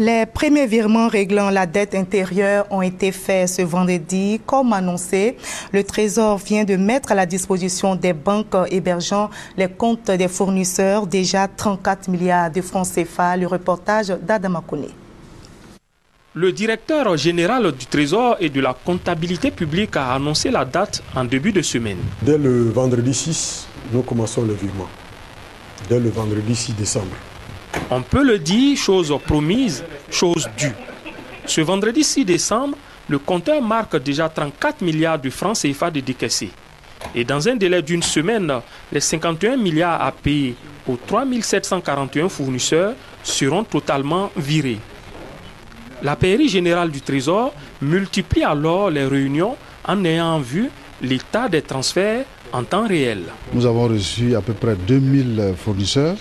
Les premiers virements réglant la dette intérieure ont été faits ce vendredi. Comme annoncé, le Trésor vient de mettre à la disposition des banques hébergeant les comptes des fournisseurs déjà 34 milliards de francs CFA. Le reportage d'Adama Kone. Le directeur général du Trésor et de la comptabilité publique a annoncé la date en début de semaine. Dès le vendredi 6, nous commençons le virement. Dès le vendredi 6 décembre. On peut le dire, chose promise, chose due. Ce vendredi 6 décembre, le compteur marque déjà 34 milliards de francs CFA de décaissés. Et dans un délai d'une semaine, les 51 milliards à payer aux 3 741 fournisseurs seront totalement virés. La pairie générale du Trésor multiplie alors les réunions en ayant vu l'état des transferts en temps réel. Nous avons reçu à peu près 2000 fournisseurs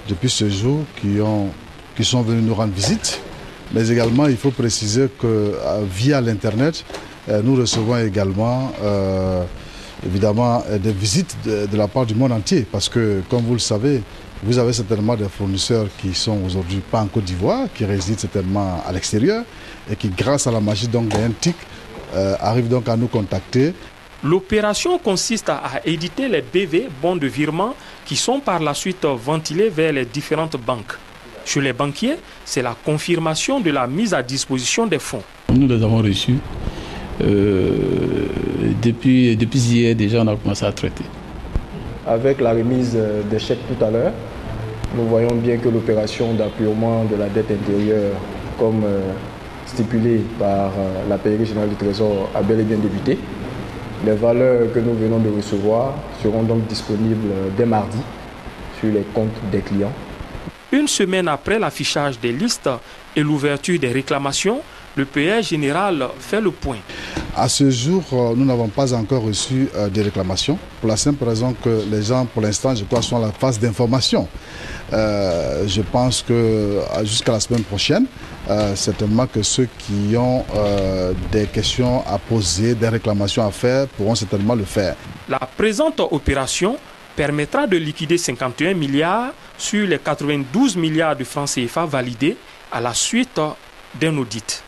depuis ce jour qui sont venus nous rendre visite. Mais également, il faut préciser que via l'Internet, nous recevons également évidemment des visites de la part du monde entier. Parce que, comme vous le savez, vous avez certainement des fournisseurs qui sont aujourd'hui pas en Côte d'Ivoire, qui résident certainement à l'extérieur et qui, grâce à la magie donc des NTIC, arrivent donc à nous contacter. L'opération consiste à éditer les BV, bons de virement, qui sont par la suite ventilés vers les différentes banques. Chez les banquiers, c'est la confirmation de la mise à disposition des fonds. Nous les avons reçus. Depuis hier, déjà, on a commencé à traiter. Avec la remise des chèques tout à l'heure, nous voyons bien que l'opération d'appurement de la dette intérieure, comme stipulé par la pairie générale du Trésor, a bel et bien débuté. Les valeurs que nous venons de recevoir seront donc disponibles dès mardi sur les comptes des clients. Une semaine après l'affichage des listes et l'ouverture des réclamations, le payeur général fait le point. À ce jour, nous n'avons pas encore reçu de réclamations, pour la simple raison que les gens, pour l'instant, je crois, sont à la phase d'information. Je pense que jusqu'à la semaine prochaine, certainement que ceux qui ont des questions à poser, des réclamations à faire, pourront certainement le faire. La présente opération permettra de liquider 51 milliards sur les 92 milliards de francs CFA validés à la suite d'un audit.